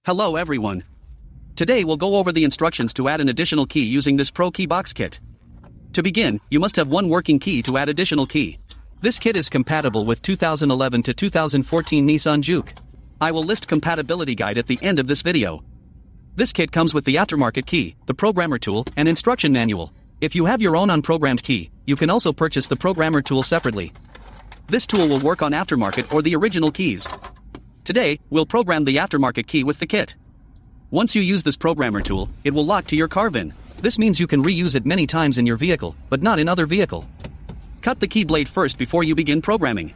Hello everyone. Today we'll go over the instructions to add an additional key using this ProKeyBox kit. To begin, you must have one working key to add additional key. This kit is compatible with 2011 to 2014 Nissan Juke. I will list compatibility guide at the end of this video. This kit comes with the aftermarket key, the programmer tool, and instruction manual. If you have your own unprogrammed key, you can also purchase the programmer tool separately. This tool will work on aftermarket or the original keys. Today, we'll program the aftermarket key with the kit. Once you use this programmer tool, it will lock to your car VIN. This means you can reuse it many times in your vehicle, but not in other vehicle. Cut the key blade first before you begin programming.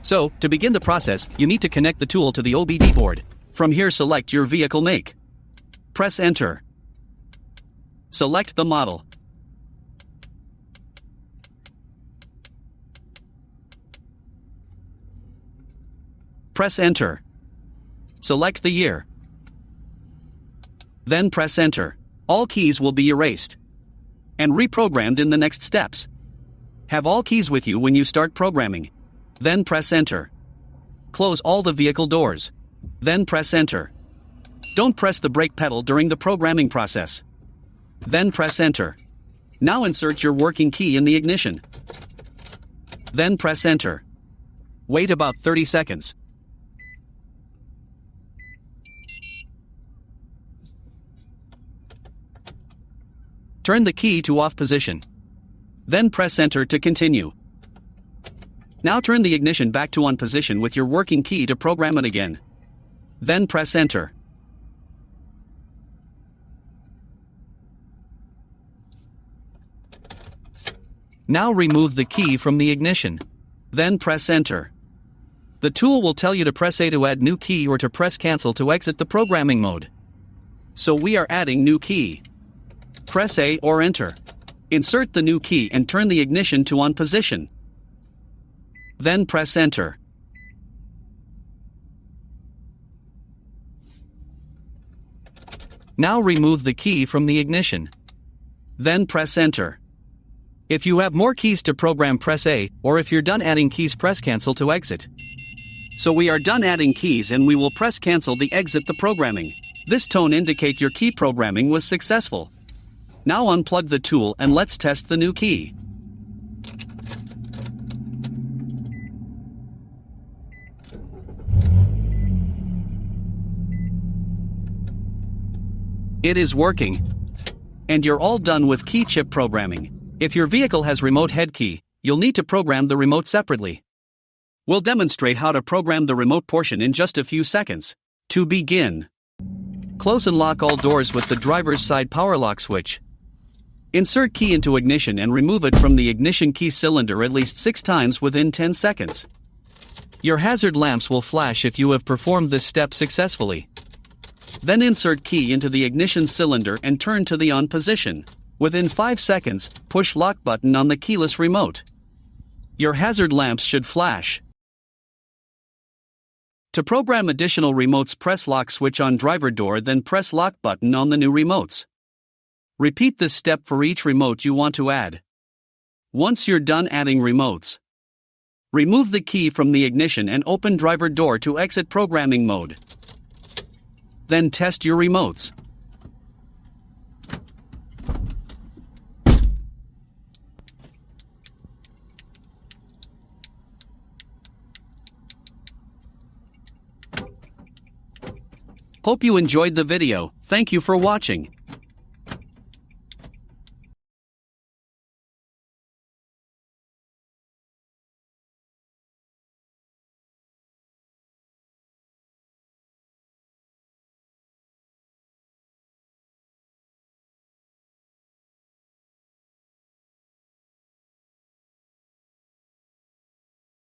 So, to begin the process, you need to connect the tool to the OBD board. From here, select your vehicle make. Press Enter. Select the model. Press Enter. Select the year. Then press Enter. All keys will be erased and reprogrammed in the next steps. Have all keys with you when you start programming. Then press Enter. Close all the vehicle doors. Then press Enter. Don't press the brake pedal during the programming process. Then press Enter. Now insert your working key in the ignition. Then press Enter. Wait about 30 seconds. Turn the key to off position. Then press Enter to continue. Now turn the ignition back to on position with your working key to program it again. Then press Enter. Now remove the key from the ignition. Then press Enter. The tool will tell you to press A to add new key or to press Cancel to exit the programming mode. So we are adding new key. Press A or Enter. Insert the new key and turn the ignition to on position. Then press Enter. Now remove the key from the ignition. Then press Enter. If you have more keys to program, press A, or if you're done adding keys, press Cancel to exit. So we are done adding keys and we will press Cancel to exit the programming. This tone indicates your key programming was successful. Now unplug the tool and let's test the new key. It is working. And you're all done with key chip programming. If your vehicle has remote head key, you'll need to program the remote separately. We'll demonstrate how to program the remote portion in just a few seconds. To begin, close and lock all doors with the driver's side power lock switch. Insert key into ignition and remove it from the ignition key cylinder at least 6 times within 10 seconds. Your hazard lamps will flash if you have performed this step successfully. Then insert key into the ignition cylinder and turn to the on position. Within 5 seconds, push lock button on the keyless remote. Your hazard lamps should flash. To program additional remotes, press lock switch on driver door, then press lock button on the new remotes. Repeat this step for each remote you want to add. Once you're done adding remotes, remove the key from the ignition and open driver door to exit programming mode. Then test your remotes. Hope you enjoyed the video. Thank you for watching.